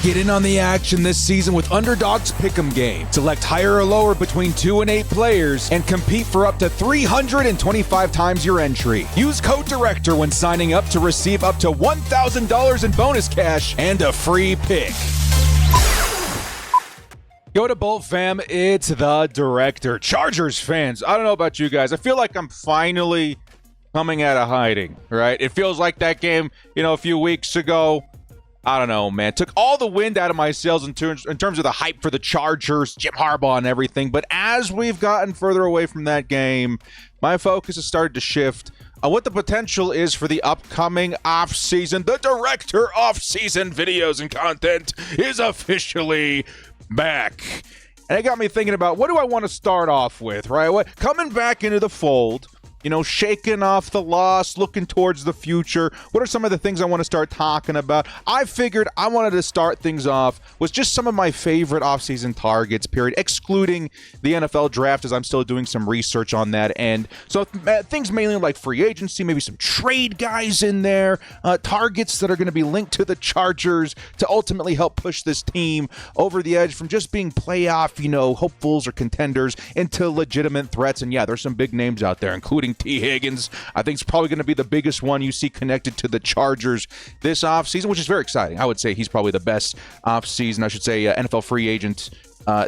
Get in on the action this season with Underdog's Pick'em game. Select higher or lower between 2 and 8 players and compete for up to 325 times your entry. Use code DIRECTOR when signing up to receive up to $1,000 in bonus cash and a free pick. Go to Bolt fam, it's the Director. Chargers fans, I don't know about you guys. I feel like I'm finally coming out of hiding, right? It feels like that game, a few weeks ago. I don't know, man. Took all the wind out of my sails in terms of the hype for the Chargers, Jim Harbaugh and everything. But as we've gotten further away from that game, my focus has started to shift on what the potential is for the upcoming offseason. The Director Offseason videos and content is officially back. And it got me thinking about, what do I want to start off with, right? Coming back into the fold, shaking off the loss, looking towards the future. What are some of the things I want to start talking about? I figured I wanted to start things off with just some of my favorite offseason targets, period, excluding the NFL draft, as I'm still doing some research on that end. So things mainly like free agency, maybe some trade guys in there, targets that are going to be linked to the Chargers to ultimately help push this team over the edge from just being playoff, hopefuls or contenders into legitimate threats. And yeah, there's some big names out there, including T. Higgins. I think it's probably going to be the biggest one you see connected to the Chargers this offseason, which is very exciting. I would say he's probably the best offseason, NFL free agent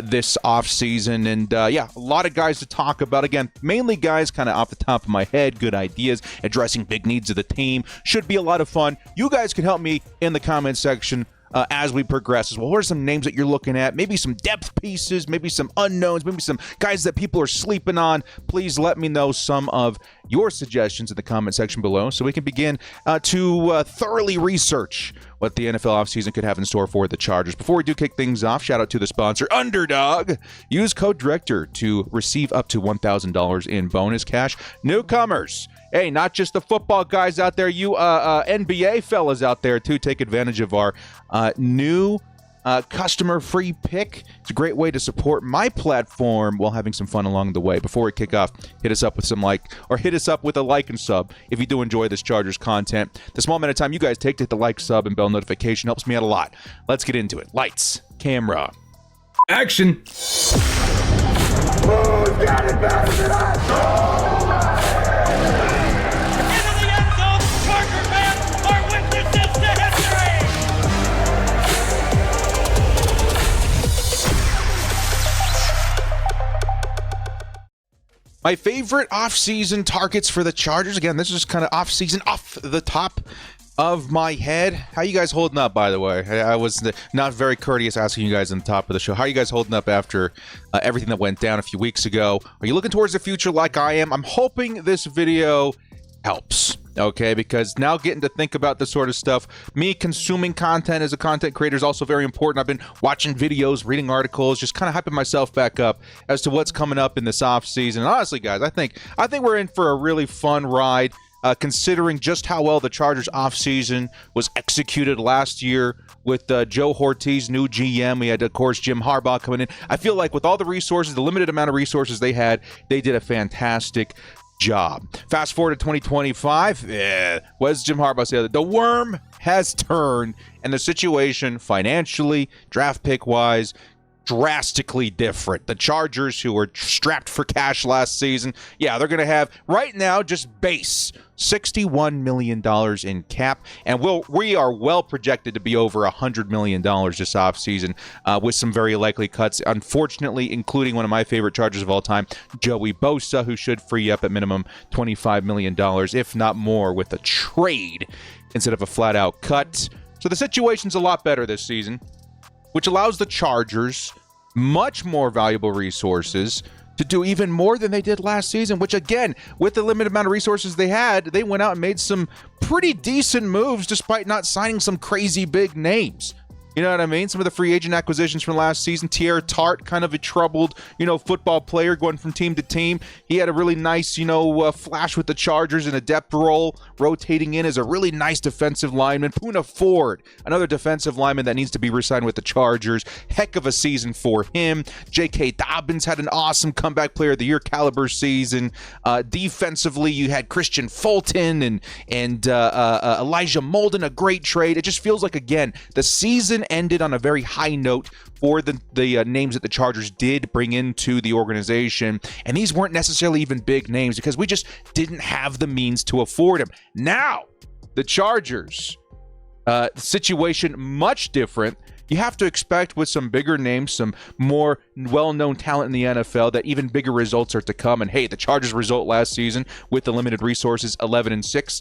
this offseason. And a lot of guys to talk about. Again, mainly guys kind of off the top of my head, good ideas, addressing big needs of the team. Should be a lot of fun. You guys can help me in the comment section as we progress as well. What are some names that you're looking at? Maybe some depth pieces, maybe some unknowns, maybe some guys that people are sleeping on. Please let me know some of your suggestions in the comment section below so we can begin to thoroughly research what the NFL offseason could have in store for the Chargers. Before we do kick things off, shout out to the sponsor, Underdog. Use code DIRECTOR to receive up to $1,000 in bonus cash. Newcomers, hey, not just the football guys out there, you NBA fellas out there too, take advantage of our new customer free pick. It's a great way to support my platform while having some fun along the way. Before we kick off, hit us up with hit us up with a like and sub if you do enjoy this Chargers content. The small amount of time you guys take to hit the like, sub, and bell notification helps me out a lot. Let's get into it. Lights, camera, action. Who's got it better than us? My favorite off-season targets for the Chargers. Again, this is kind of off-season, off the top of my head. How you guys holding up, by the way? I was not very courteous asking you guys on the top of the show. How are you guys holding up after everything that went down a few weeks ago? Are you looking towards the future like I am? I'm hoping this video helps. Okay, because now getting to think about this sort of stuff, me consuming content as a content creator is also very important. I've been watching videos, reading articles, just kind of hyping myself back up as to what's coming up in this off season. And honestly, guys, I think we're in for a really fun ride, considering just how well the Chargers off season was executed last year with Joe Hortiz, new GM. We had, of course, Jim Harbaugh coming in. I feel like with all the resources, the limited amount of resources they had, they did a fantastic job. Fast forward to 2025, what does Jim Harbaugh say? The worm has turned, and the situation financially, draft pick wise, drastically different. The Chargers, who were strapped for cash last season, they're going to have right now just base $61 million in cap, and we are well projected to be over $100 million this offseason with some very likely cuts, unfortunately, including one of my favorite Chargers of all time, Joey Bosa, who should free up at minimum $25 million, if not more, with a trade instead of a flat-out cut. So the situation's a lot better this season, which allows the Chargers much more valuable resources to do even more than they did last season, which, again, with the limited amount of resources they had, they went out and made some pretty decent moves despite not signing some crazy big names. You know what I mean? Some of the free agent acquisitions from last season. Tierra Tart, kind of a troubled, football player going from team to team. He had a really nice, flash with the Chargers in a depth role, rotating in as a really nice defensive lineman. Poona Ford, another defensive lineman that needs to be re-signed with the Chargers. Heck of a season for him. J.K. Dobbins had an awesome comeback player of the year caliber season. Defensively, you had Christian Fulton and Elijah Molden, a great trade. It just feels like, again, the season season ended on a very high note for the names that the Chargers did bring into the organization, and these weren't necessarily even big names because we just didn't have the means to afford them. Now, the Chargers, the situation much different. You have to expect with some bigger names, some more well-known talent in the NFL, that even bigger results are to come. And hey, the Chargers' result last season with the limited resources, 11-6,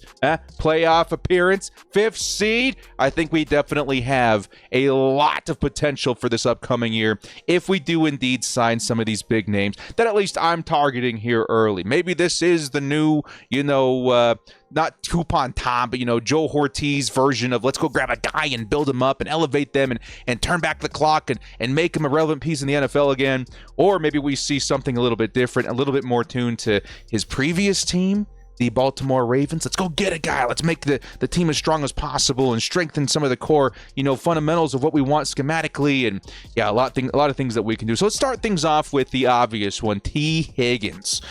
playoff appearance, 5th seed. I think we definitely have a lot of potential for this upcoming year if we do indeed sign some of these big names that at least I'm targeting here early. Maybe this is the new, not Coupon Tom, but, Joe Ortiz version of let's go grab a guy and build him up and elevate them and turn back the clock and make him a relevant piece in the NFL again. Or maybe we see something a little bit different, a little bit more tuned to his previous team, the Baltimore Ravens. Let's go get a guy. Let's make the team as strong as possible and strengthen some of the core, fundamentals of what we want schematically. And yeah, a lot of things that we can do. So let's start things off with the obvious one, T. Higgins.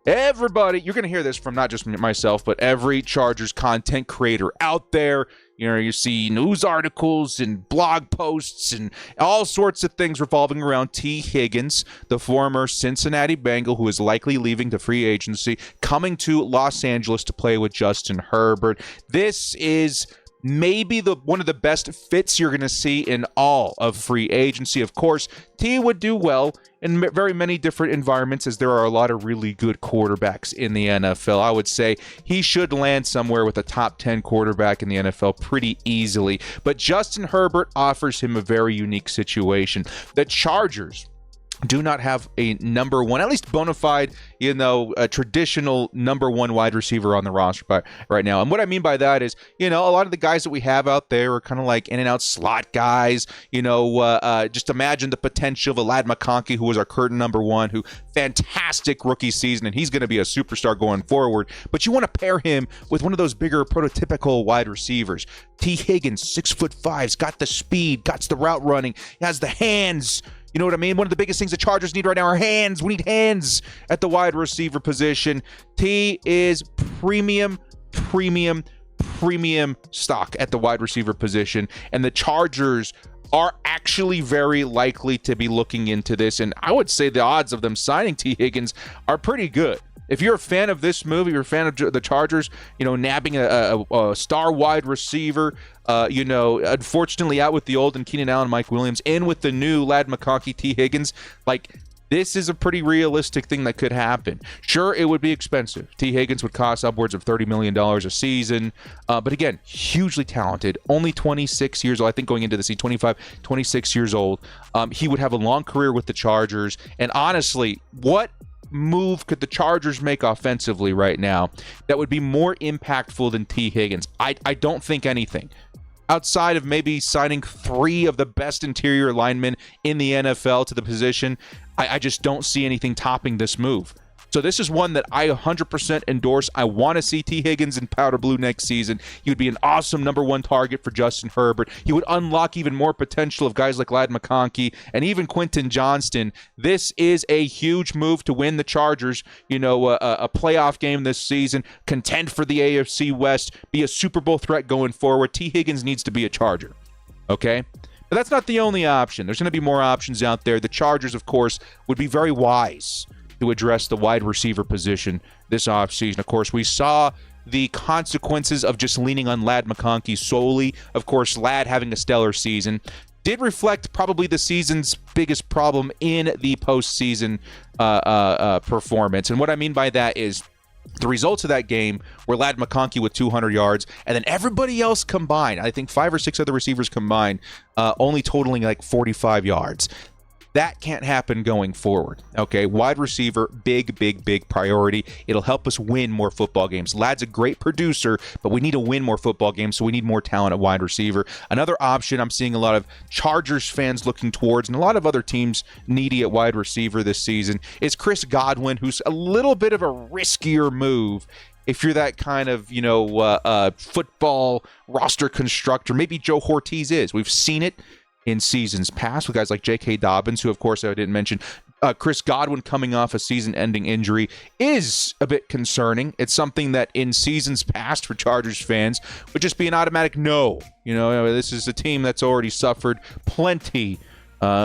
Everybody, you're going to hear this from not just myself, but every Chargers content creator out there. You see news articles and blog posts and all sorts of things revolving around T. Higgins, the former Cincinnati Bengal who is likely leaving to free agency, coming to Los Angeles to play with Justin Herbert. This is maybe one of the best fits you're going to see in all of free agency. Of course, T would do well in very many different environments, as there are a lot of really good quarterbacks in the NFL. I would say he should land somewhere with a top 10 quarterback in the NFL pretty easily. But Justin Herbert offers him a very unique situation. The Chargers do not have a number one, at least bona fide, a traditional number one wide receiver on the roster right now. And what I mean by that is, a lot of the guys that we have out there are kind of like in and out slot guys. Just imagine the potential of a Ladd McConkey, who was our current number one, who fantastic rookie season, and he's going to be a superstar going forward. But you want to pair him with one of those bigger prototypical wide receivers. T. Higgins, 6'5", got the speed, got the route running, has the hands. You know what I mean? One of the biggest things the Chargers need right now are hands. We need hands at the wide receiver position. T is premium stock at the wide receiver position. And the Chargers are actually very likely to be looking into this. And I would say the odds of them signing T. Higgins are pretty good. If you're a fan of this move, you're a fan of the Chargers, nabbing a star wide receiver, unfortunately out with the old and Keenan Allen, Mike Williams, and with the new Ladd McConkey, T. Higgins, this is a pretty realistic thing that could happen. Sure, it would be expensive. T. Higgins would cost upwards of $30 million a season. But again, hugely talented, only 26 years old. I think going into the season, 25, 26 years old. He would have a long career with the Chargers. And honestly, what move could the Chargers make offensively right now that would be more impactful than T. Higgins? I don't think anything. Outside of maybe signing 3 of the best interior linemen in the NFL to the position, I just don't see anything topping this move. So this is one that I 100% endorse. I want to see T. Higgins in powder blue next season. He would be an awesome number one target for Justin Herbert. He would unlock even more potential of guys like Ladd McConkey and even Quentin Johnston. This is a huge move to win the Chargers, a playoff game this season, contend for the AFC West, be a Super Bowl threat going forward. T. Higgins needs to be a Charger, okay? But that's not the only option. There's going to be more options out there. The Chargers, of course, would be very wise to address the wide receiver position this offseason. Of course, we saw the consequences of just leaning on Ladd McConkey solely. Of course, Ladd having a stellar season did reflect probably the season's biggest problem in the postseason performance. And what I mean by that is the results of that game were Ladd McConkey with 200 yards, and then everybody else combined, I think 5 or 6 other receivers combined, only totaling like 45 yards. That can't happen going forward, okay? Wide receiver, big priority. It'll help us win more football games. Ladd's a great producer, but we need to win more football games, so we need more talent at wide receiver. Another option I'm seeing a lot of Chargers fans looking towards, and a lot of other teams needy at wide receiver this season, is Chris Godwin, who's a little bit of a riskier move. If you're that kind of, football roster constructor, maybe Joe Ortiz is. We've seen it in seasons past with guys like J.K. Dobbins, who, of course, I didn't mention, Chris Godwin coming off a season-ending injury is a bit concerning. It's something that in seasons past for Chargers fans would just be an automatic no. This is a team that's already suffered plenty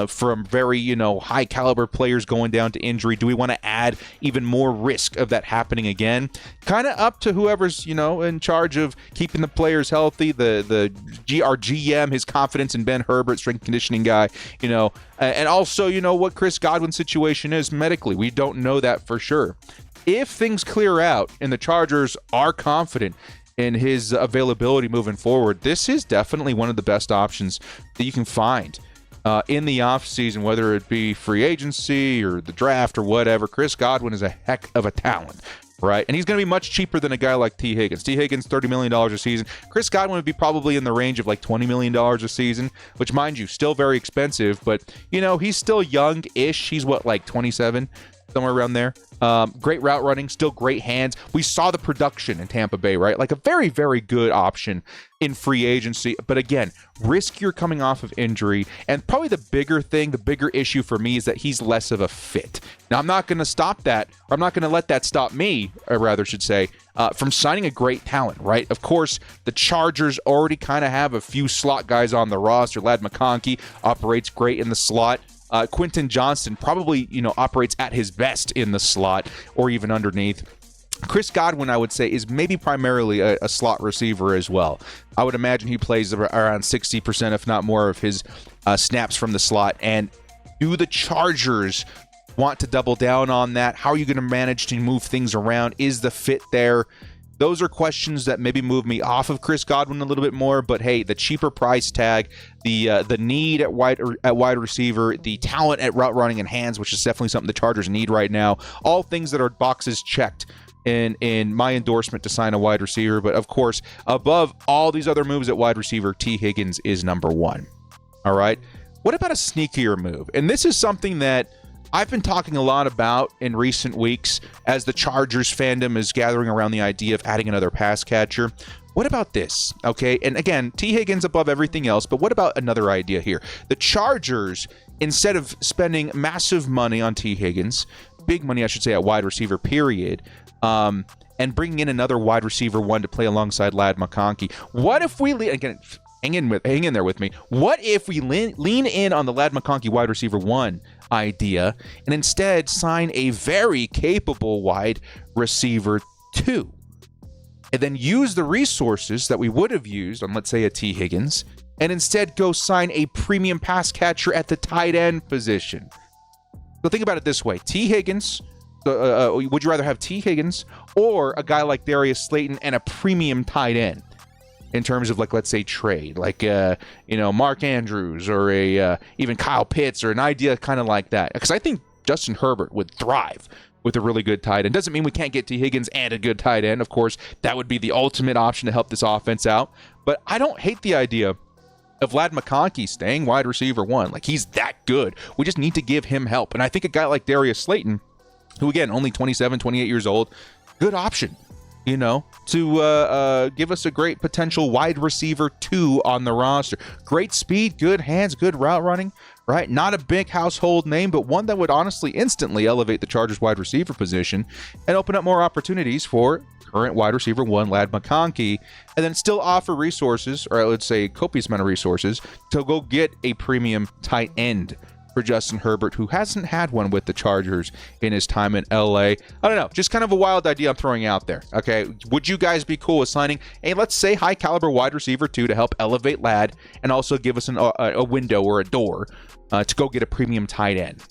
from very, high-caliber players going down to injury. Do we want to add even more risk of that happening again? Kind of up to whoever's, in charge of keeping the players healthy, our GM, his confidence in Ben Herbert, strength and conditioning guy, and also, what Chris Godwin's situation is medically. We don't know that for sure. If things clear out and the Chargers are confident in his availability moving forward, this is definitely one of the best options that you can find in the offseason, whether it be free agency or the draft or whatever. Chris Godwin is a heck of a talent, right? And he's going to be much cheaper than a guy like T. Higgins. T. Higgins, $30 million a season. Chris Godwin would be probably in the range of like $20 million a season, which, mind you, still very expensive, but, he's still young-ish. He's, 27? Somewhere around there. Great route running, still great hands. We saw the production in Tampa Bay, right? Like a very, very good option in free agency. But again, riskier coming off of injury. And probably the bigger issue for me is that he's less of a fit. Now, I'm not going to stop that. Or I'm not going to let that stop me, or rather should say, from signing a great talent, right? Of course, the Chargers already kind of have a few slot guys on the roster. Ladd McConkey operates great in the slot. Quentin Johnston probably, operates at his best in the slot or even underneath. Chris Godwin, I would say, is maybe primarily a slot receiver as well. I would imagine he plays around 60%, if not more, of his snaps from the slot. And do the Chargers want to double down on that? How are you going to manage to move things around? Is the fit there? Those are questions that maybe move me off of Chris Godwin a little bit more, but hey, the cheaper price tag, the need at wide receiver, the talent at route running and hands, which is definitely something the Chargers need right now, all things that are boxes checked in my endorsement to sign a wide receiver. But of course, above all these other moves at wide receiver, T. Higgins is number one. All right. What about a sneakier move? And this is something that I've been talking a lot about in recent weeks as the Chargers fandom is gathering around the idea of adding another pass catcher. What about this? Okay, and again, T. Higgins above everything else, but what about another idea here? The Chargers, instead of spending massive money on T. Higgins, big money, I should say, at wide receiver, period, and bringing in another wide receiver one to play alongside Ladd McConkey, what if we, again, hang in there with me, what if we lean in on the Ladd McConkey wide receiver one idea and instead sign a very capable wide receiver 2, and then use the resources that we would have used on, let's say, a T. Higgins, and instead go sign a premium pass catcher at the tight end position? So think about it this way. T. Higgins, would you rather have T. Higgins or a guy like Darius Slayton and a premium tight end? In terms of, like, let's say trade, like, Mark Andrews or even Kyle Pitts, or an idea kind of like that. Because I think Justin Herbert would thrive with a really good tight end. Doesn't mean we can't get T. Higgins and a good tight end. Of course, that would be the ultimate option to help this offense out. But I don't hate the idea of Ladd McConkey staying wide receiver one. Like, he's that good. We just need to give him help. And I think a guy like Darius Slayton, who, again, only 27, 28 years old, good option. To give us a great potential wide receiver 2 on the roster. Great speed, good hands, good route running, right? Not a big household name, but one that would honestly instantly elevate the Chargers wide receiver position and open up more opportunities for current wide receiver 1, Ladd McConkey, and then still offer resources, or I would say copious amount of resources, to go get a premium tight end for Justin Herbert, who hasn't had one with the Chargers in his time in LA. I don't know, just kind of a wild idea I'm throwing out there. Okay, would you guys be cool with signing a, let's say, high caliber wide receiver 2 to help elevate Ladd and also give us a window or a door to go get a premium tight end?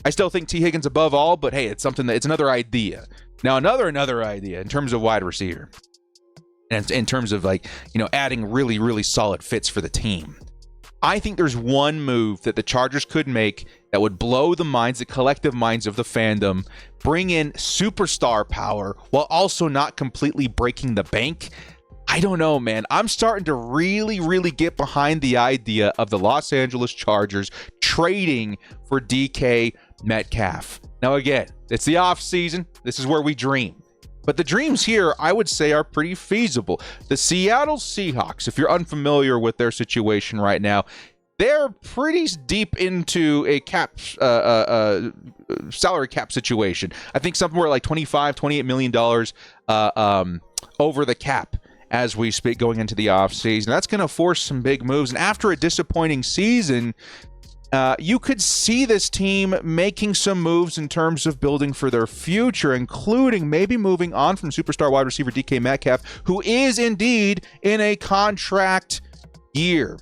I still think T. Higgins above all, but hey, it's another idea. Now, another idea in terms of wide receiver, and in terms of, like, adding really, really solid fits for the team. I think there's one move that the Chargers could make that would blow the minds, the collective minds of the fandom, bring in superstar power while also not completely breaking the bank. I don't know, man. I'm starting to really, really get behind the idea of the Los Angeles Chargers trading for DK Metcalf. Now, again, it's the offseason. This is where we dream. But the dreams here, I would say, are pretty feasible. The Seattle Seahawks, if you're unfamiliar with their situation right now, they're pretty deep into a salary cap situation. I think somewhere like $28 million over the cap as we speak going into the offseason. That's going to force some big moves. And after a disappointing season, you could see this team making some moves in terms of building for their future, including maybe moving on from superstar wide receiver DK Metcalf, who is indeed in a contract year.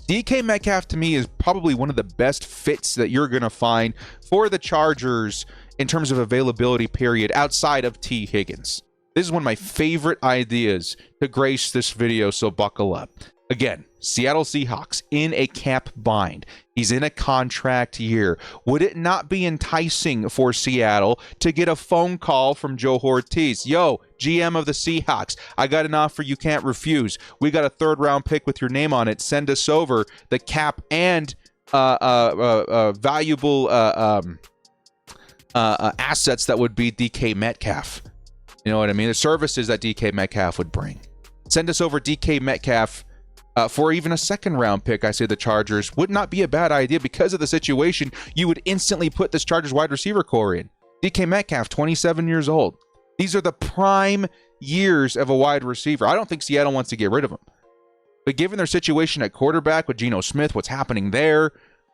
DK Metcalf, to me, is probably one of the best fits that you're going to find for the Chargers in terms of availability period outside of T. Higgins. This is one of my favorite ideas to grace this video, so buckle up. Again, Seattle Seahawks in a cap bind. He's in a contract year. Would it not be enticing for Seattle to get a phone call from Joe Ortiz? Yo, GM of the Seahawks, I got an offer you can't refuse. We got a third-round pick with your name on it. Send us over the cap and valuable assets that would be DK Metcalf. You know what I mean? The services that DK Metcalf would bring. Send us over DK Metcalf for even a second-round pick. I say the Chargers would not be a bad idea because of the situation. You would instantly put this Chargers wide receiver core in. DK Metcalf, 27 years old. These are the prime years of a wide receiver. I don't think Seattle wants to get rid of him. But given their situation at quarterback with Geno Smith, what's happening there,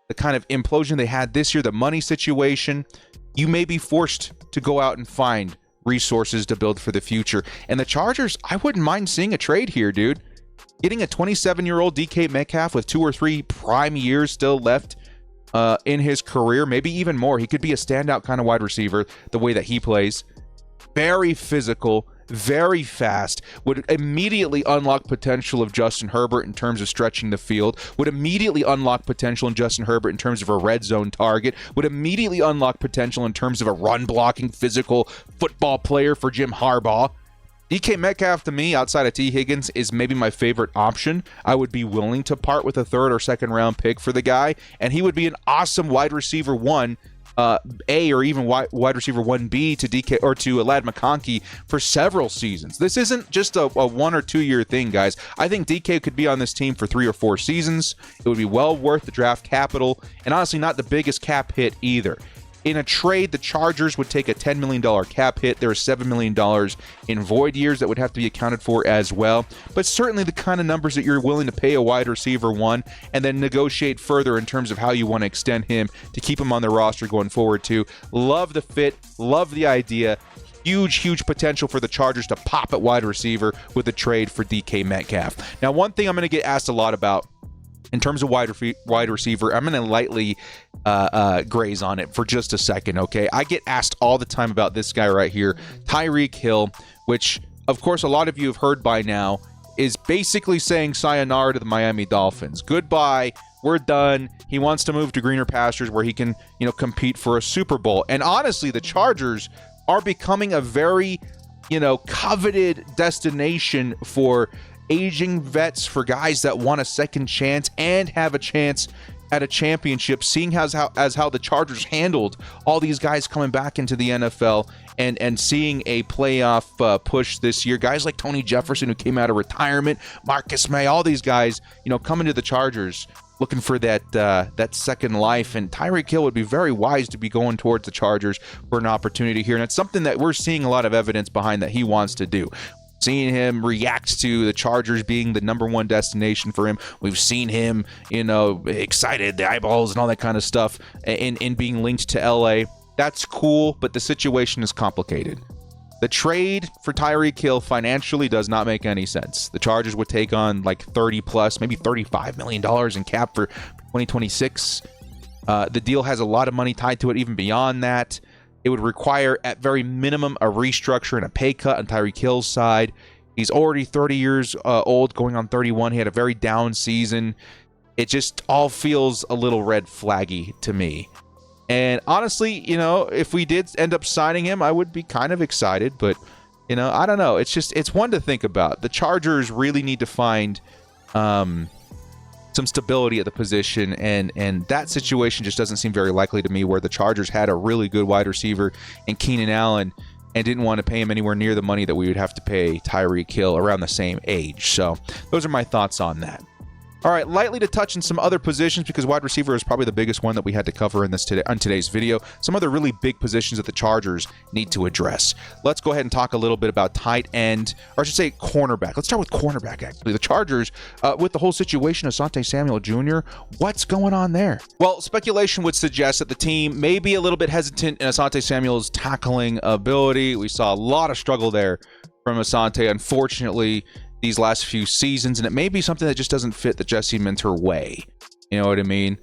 the kind of implosion they had this year, the money situation, you may be forced to go out and find resources to build for the future. And the Chargers, I wouldn't mind seeing a trade here, dude. Getting a 27-year-old DK Metcalf with 2 or 3 prime years still left in his career, maybe even more. He could be a standout kind of wide receiver the way that he plays. Very physical, very fast, would immediately unlock potential of Justin Herbert in terms of stretching the field, would immediately unlock potential in Justin Herbert in terms of a red zone target, would immediately unlock potential in terms of a run-blocking, physical football player for Jim Harbaugh. DK Metcalf, to me, outside of T. Higgins, is maybe my favorite option. I would be willing to part with a third or second round pick for the guy, and he would be an awesome wide receiver 1A or even wide receiver 1B to DK or to Ladd McConkey for several seasons. This isn't just a 1 or 2 year thing, guys. I think DK could be on this team for 3 or 4 seasons. It would be well worth the draft capital, and honestly not the biggest cap hit either. In a trade, the Chargers would take a $10 million cap hit. There are $7 million in void years that would have to be accounted for as well. But certainly the kind of numbers that you're willing to pay a wide receiver 1 and then negotiate further in terms of how you want to extend him to keep him on the roster going forward too. Love the fit. Love the idea. Huge potential for the Chargers to pop at wide receiver with a trade for DK Metcalf. Now, one thing I'm going to get asked a lot about in terms of wide receiver, I'm going to lightly graze on it for just a second, okay? I get asked all the time about this guy right here, Tyreek Hill, which, of course, a lot of you have heard by now, is basically saying sayonara to the Miami Dolphins. Goodbye. We're done. He wants to move to greener pastures where he can, compete for a Super Bowl. And honestly, the Chargers are becoming a very, coveted destination for aging vets, for guys that want a second chance and have a chance at a championship, seeing as how the Chargers handled all these guys coming back into the NFL and seeing a playoff push this year. Guys like Tony Jefferson, who came out of retirement, Marcus May, all these guys, coming to the Chargers looking for that second life. And Tyreek Hill would be very wise to be going towards the Chargers for an opportunity here. And it's something that we're seeing a lot of evidence behind that he wants to do. Seeing him react to the Chargers being the number 1 destination for him. We've seen him, excited, the eyeballs and all that kind of stuff in being linked to LA. That's cool, but the situation is complicated. The trade for Tyreek Hill financially does not make any sense. The Chargers would take on like 30 plus, maybe $35 million in cap for 2026. The deal has a lot of money tied to it even beyond that. It would require, at very minimum, a restructure and a pay cut on Tyreek Hill's side. He's already 30 years old, going on 31. He had a very down season. It just all feels a little red flaggy to me. And honestly, if we did end up signing him, I would be kind of excited. But, I don't know. It's one to think about. The Chargers really need to find some stability at the position, and that situation just doesn't seem very likely to me, where the Chargers had a really good wide receiver in Keenan Allen and didn't want to pay him anywhere near the money that we would have to pay Tyreek Hill around the same age. So those are my thoughts on that. All right, lightly to touch on some other positions because wide receiver is probably the biggest one that we had to cover in today's video. Some other really big positions that the Chargers need to address. Let's go ahead and talk a little bit about tight end, or I should say cornerback. Let's start with cornerback, actually. The Chargers, with the whole situation of Asante Samuel Jr., what's going on there? Well, speculation would suggest that the team may be a little bit hesitant in Asante Samuel's tackling ability. We saw a lot of struggle there from Asante, unfortunately, these last few seasons, and it may be something that just doesn't fit the Jesse Minter way. You know what I mean?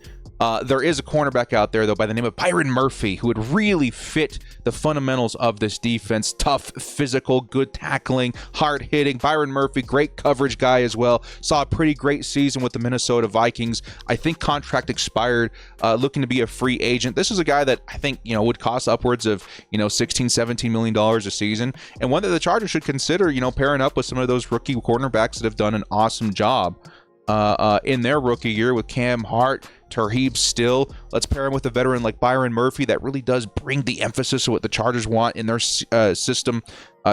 There is a cornerback out there, though, by the name of Byron Murphy, who would really fit the fundamentals of this defense. Tough, physical, good tackling, hard hitting. Byron Murphy, great coverage guy as well. Saw a pretty great season with the Minnesota Vikings. I think contract expired, looking to be a free agent. This is a guy that I think, would cost upwards of, $16, $17 million a season, and one that the Chargers should consider, pairing up with some of those rookie cornerbacks that have done an awesome job in their rookie year with Cam Hart, Tarheeb Still. Let's pair him with a veteran like Byron Murphy that really does bring the emphasis of what the Chargers want in their system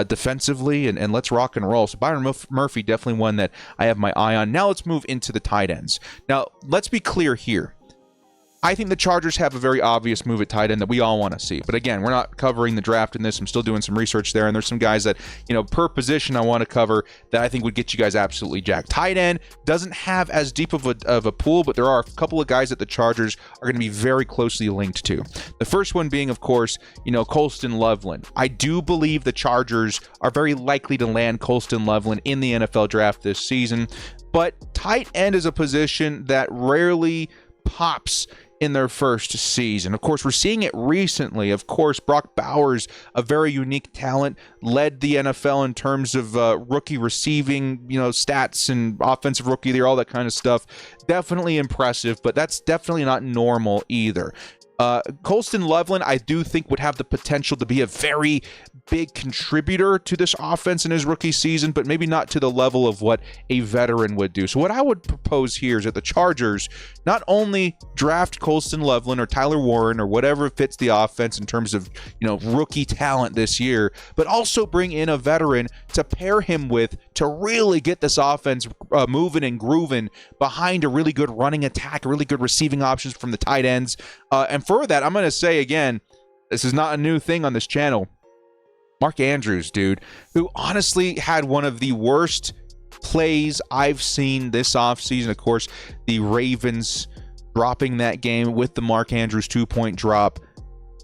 defensively, and let's rock and roll. So Byron Murphy, definitely one that I have my eye on. Now let's move into the tight ends. Now, let's be clear here. I think the Chargers have a very obvious move at tight end that we all want to see. But again, we're not covering the draft in this. I'm still doing some research there, and there's some guys that, per position I want to cover that I think would get you guys absolutely jacked. Tight end doesn't have as deep of a pool, but there are a couple of guys that the Chargers are going to be very closely linked to. The first one being, of course, Colston Loveland. I do believe the Chargers are very likely to land Colston Loveland in the NFL draft this season, but tight end is a position that rarely pops in their first season. Of course, we're seeing it recently. Of course, Brock Bowers, a very unique talent, led the NFL in terms of rookie receiving, stats and offensive rookie of the year, all that kind of stuff. Definitely impressive, but that's definitely not normal either. Colston Loveland, I do think, would have the potential to be a very big contributor to this offense in his rookie season, but maybe not to the level of what a veteran would do. So what I would propose here is that the Chargers not only draft Colston Loveland or Tyler Warren or whatever fits the offense in terms of, rookie talent this year, but also bring in a veteran to pair him with to really get this offense moving and grooving behind a really good running attack, really good receiving options from the tight ends. And for that, I'm going to say again, this is not a new thing on this channel. Mark Andrews, dude, who honestly had one of the worst plays I've seen this offseason. Of course, the Ravens dropping that game with the Mark Andrews 2-point drop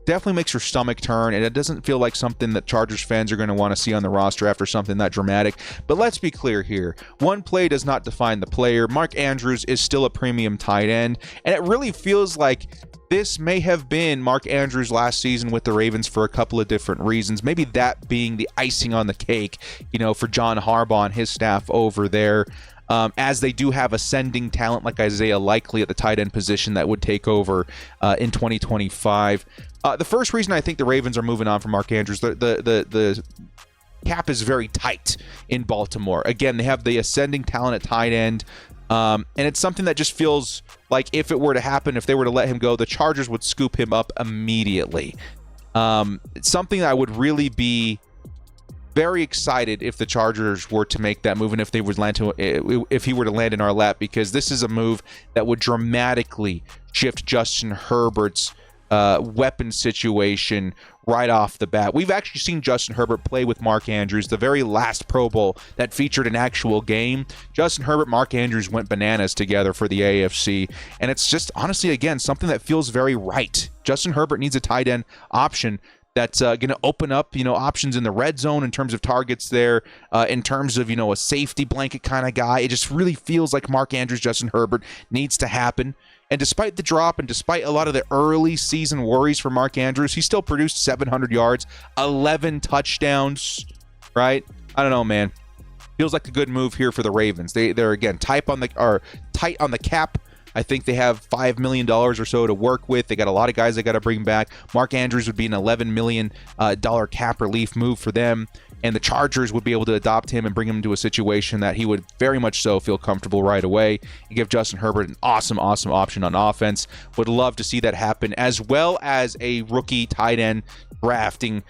definitely makes your stomach turn, and it doesn't feel like something that Chargers fans are going to want to see on the roster after something that dramatic. But let's be clear here. One play does not define the player. Mark Andrews is still a premium tight end, and it really feels like this may have been Mark Andrews' last season with the Ravens for a couple of different reasons. Maybe that being the icing on the cake, for John Harbaugh and his staff over there. As they do have ascending talent like Isaiah Likely at the tight end position that would take over in 2025. The first reason I think the Ravens are moving on from Mark Andrews, the cap is very tight in Baltimore. Again, they have the ascending talent at tight end, and it's something that just feels like if it were to happen, if they were to let him go, the Chargers would scoop him up immediately. It's something that I would really be very excited if the Chargers were to make that move, and if he were to land in our lap, because this is a move that would dramatically shift Justin Herbert's weapon situation right off the bat. We've actually seen Justin Herbert play with Mark Andrews. The very last Pro Bowl that featured an actual game, Justin Herbert, Mark Andrews went bananas together for the AFC, and it's just honestly, again, something that feels very right. Justin Herbert needs a tight end option that's going to open up, options in the red zone in terms of targets there, in terms of, a safety blanket kind of guy. It just really feels like Mark Andrews, Justin Herbert needs to happen. And despite the drop and despite a lot of the early season worries for Mark Andrews, he still produced 700 yards, 11 touchdowns, right? I don't know, man. Feels like a good move here for the Ravens. They're again tight on the cap. I think they have $5 million or so to work with. They got a lot of guys they got to bring back. Mark Andrews would be an $11 million cap relief move for them. and the Chargers would be able to adopt him and bring him into a situation that he would very much so feel comfortable right away and give Justin Herbert an awesome option on offense. Would love to see that happen, as well as a rookie tight end drafting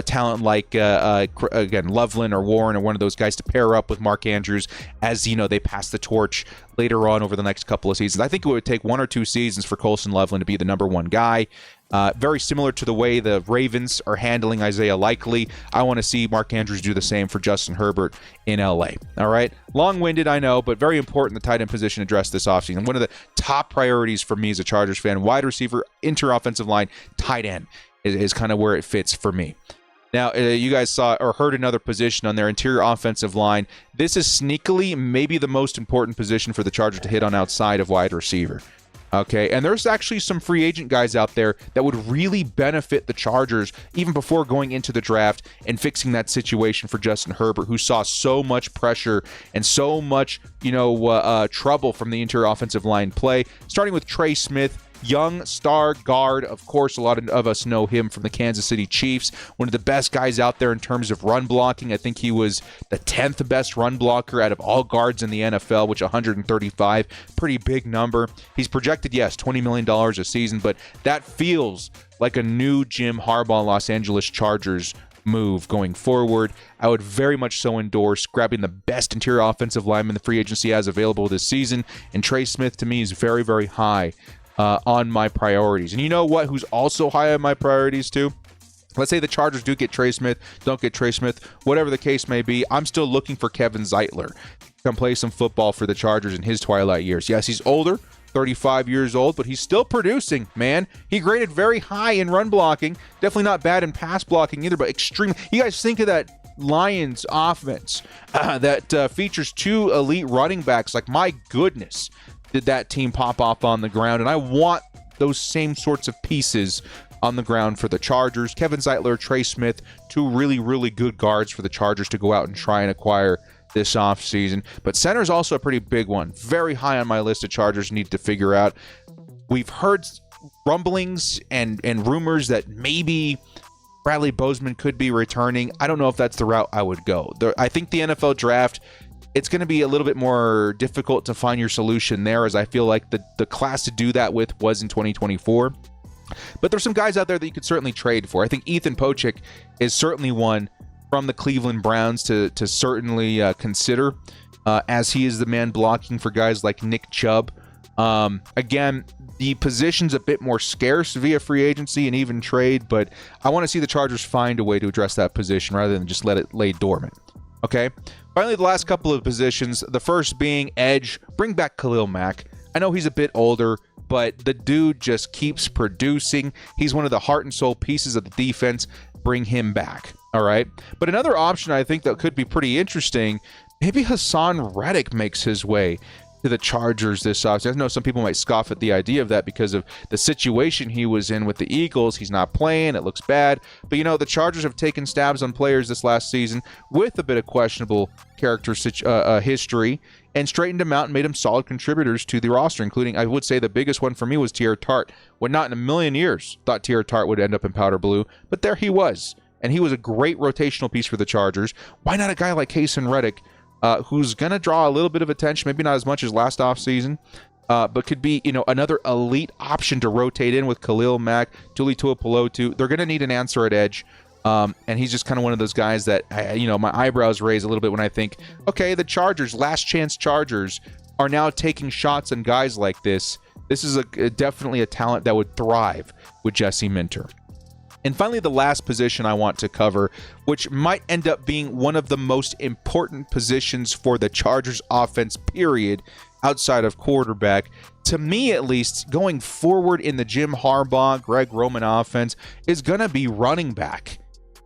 talent like again Loveland or Warren or one of those guys to pair up with Mark Andrews as they pass the torch later on over the next couple of seasons. I think it would take 1 or 2 seasons for Colson Loveland to be the number 1 guy. Very similar to the way the Ravens are handling Isaiah Likely. I want to see Mark Andrews do the same for Justin Herbert in LA. All right. Long-winded, I know, but very important the tight end position addressed this offseason. One of the top priorities for me as a Chargers fan: wide receiver, offensive line, tight end is kind of where it fits for me. Now, you guys saw or heard another position on their interior offensive line. This is sneakily maybe the most important position for the Chargers to hit on outside of wide receiver. Okay, and there's actually some free agent guys out there that would really benefit the Chargers even before going into the draft and fixing that situation for Justin Herbert, who saw so much pressure and so much, trouble from the interior offensive line play, starting with Trey Smith. Young star guard, of course, a lot of us know him from the Kansas City Chiefs. One of the best guys out there in terms of run blocking. I think he was the 10th best run blocker out of all guards in the NFL, which 135, pretty big number. He's projected, yes, $20 million a season, but that feels like a new Jim Harbaugh Los Angeles Chargers move going forward. I would very much so endorse grabbing the best interior offensive lineman the free agency has available this season, and Trey Smith to me is very, very high on my priorities. And you know what? Who's also high on my priorities too? Let's say the Chargers do get Trey Smith, don't get Trey Smith, whatever the case may be, I'm still looking for Kevin Zeitler to come play some football for the Chargers in his twilight years. Yes, he's older, 35 years old, but he's still producing, man. He graded very high in run blocking. Definitely not bad in pass blocking either, but extreme. You guys think of that Lions offense that features 2 elite running backs. Like, my goodness, did that team pop off on the ground, and I want those same sorts of pieces on the ground for the Chargers. Kevin Zeitler, Trey Smith, 2 really, really good guards for the Chargers to go out and try and acquire this offseason. But center is also a pretty big one. Very high on my list of Chargers need to figure out. We've heard rumblings and rumors that maybe Bradley Bozeman could be returning. I don't know if that's the route I would go. I think the NFL draft, it's going to be a little bit more difficult to find your solution there, as I feel like the class to do that with was in 2024. But there's some guys out there that you could certainly trade for. I think Ethan Pochik is certainly one from the Cleveland Browns to certainly consider, as he is the man blocking for guys like Nick Chubb. Again, the position's a bit more scarce via free agency and even trade, but I want to see the Chargers find a way to address that position rather than just let it lay dormant. Okay? Finally, the last couple of positions, the first being edge. Bring back Khalil Mack. I know he's a bit older, but the dude just keeps producing. He's one of the heart and soul pieces of the defense. Bring him back. All right? But another option I think that could be pretty interesting, maybe Hassan Reddick makes his way to the Chargers this offseason. I know some people might scoff at the idea of that because of the situation he was in with the Eagles. He's not playing. It looks bad. But, the Chargers have taken stabs on players this last season with a bit of questionable character history and straightened them out and made them solid contributors to the roster, including, I would say, the biggest one for me was Tier Tart. Would not in a million years thought Tier Tart would end up in powder blue, but there he was. And he was a great rotational piece for the Chargers. Why not a guy like Hassan Reddick, who's going to draw a little bit of attention, maybe not as much as last offseason, but could be, another elite option to rotate in with Khalil Mack, Tuli Tuipulotu. They're going to need an answer at edge, and he's just kind of one of those guys that, my eyebrows raise a little bit when I think, okay, the Chargers, last chance Chargers, are now taking shots on guys like this. This is definitely a talent that would thrive with Jesse Minter. And finally, the last position I want to cover, which might end up being one of the most important positions for the Chargers offense, period, outside of quarterback. To me, at least, going forward in the Jim Harbaugh, Greg Roman offense, is going to be running back.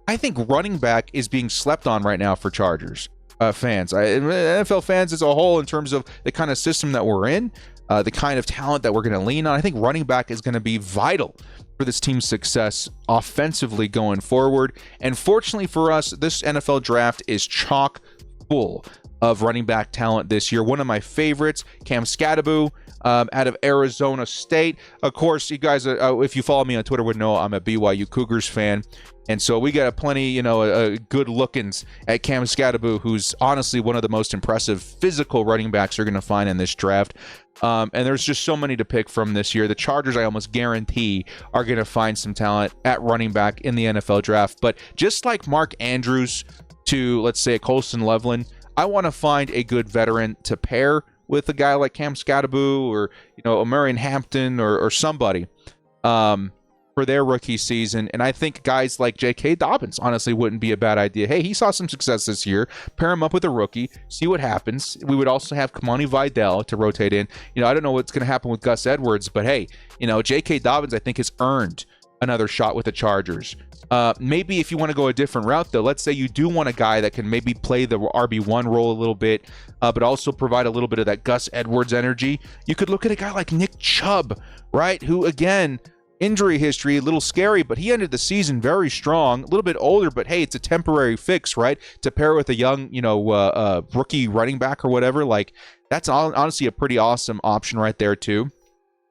I think running back is being slept on right now for Chargers fans. NFL fans as a whole, in terms of the kind of system that we're in, the kind of talent that we're going to lean on. I think running back is going to be vital for this team's success offensively going forward. And fortunately for us, this NFL draft is chock full of running back talent this year. One of my favorites, Cam Skattebo, out of Arizona State. Of course, you guys, if you follow me on Twitter, would know I'm a BYU Cougars fan. And so we got plenty, good lookings at Cam Skattebo, who's honestly one of the most impressive physical running backs you're going to find in this draft. And there's just so many to pick from this year. The Chargers, I almost guarantee, are going to find some talent at running back in the NFL draft. But just like Mark Andrews to, let's say, a Colston Loveland, I want to find a good veteran to pair with a guy like Cam Skattebo or, Omarion Hampton or somebody. For their rookie season. And I think guys like J.K. Dobbins honestly wouldn't be a bad idea. Hey, he saw some success this year. Pair him up with a rookie, see what happens. We would also have Kamani Vidal to rotate in. I don't know what's going to happen with Gus Edwards, but hey, J.K. Dobbins I think has earned another shot with the Chargers. Maybe if you want to go a different route, though, let's say you do want a guy that can maybe play the RB1 role a little bit, but also provide a little bit of that Gus Edwards energy. You could look at a guy like Nick Chubb, right? Who, again, injury history, a little scary, but he ended the season very strong, a little bit older, but hey, it's a temporary fix, right? To pair with a young, rookie running back or whatever, like that's honestly a pretty awesome option right there too.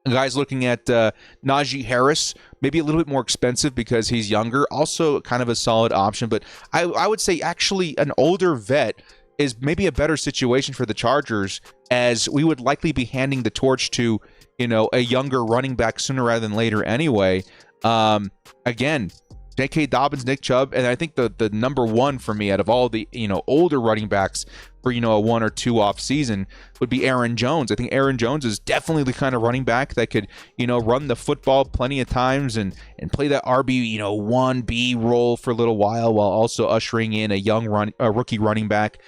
Guys looking at Najee Harris, maybe a little bit more expensive because he's younger, also kind of a solid option, but I would say actually an older vet is maybe a better situation for the Chargers, as we would likely be handing the torch to a younger running back sooner rather than later anyway. Again, J.K. Dobbins, Nick Chubb, and I think the number one for me out of all the older running backs for a 1 or 2 off season would be Aaron Jones. I think Aaron Jones is definitely the kind of running back that could run the football plenty of times and play that RB 1B role for a little while also ushering in a young rookie running back.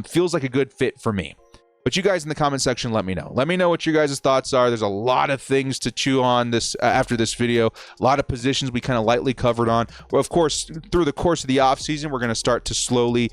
Feels like a good fit for me. But you guys in the comment section, let me know. Let me know what your guys' thoughts are. There's a lot of things to chew on this after this video. A lot of positions we kind of lightly covered on. Well, of course, through the course of the offseason, we're going to start to slowly,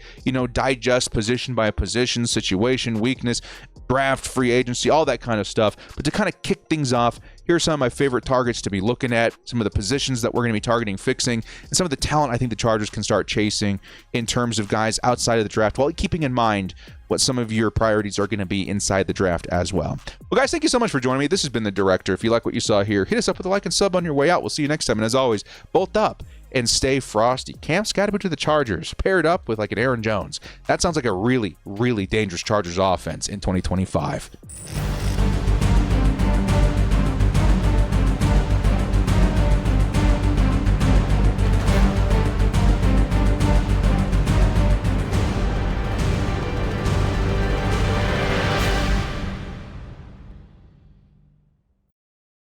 digest position by position, situation, weakness, draft, free agency, all that kind of stuff. But to kind of kick things off, here are some of my favorite targets to be looking at, some of the positions that we're going to be targeting, fixing, and some of the talent I think the Chargers can start chasing in terms of guys outside of the draft, while keeping in mind what some of your priorities are going to be inside the draft as well. Well, guys, thank you so much for joining me. This has been The Director. If you like what you saw here, hit us up with a like and sub on your way out. We'll see you next time. And as always, bolt up and stay frosty. Cam Skattebo to the Chargers, paired up with like an Aaron Jones. That sounds like a really, really dangerous Chargers offense in 2025.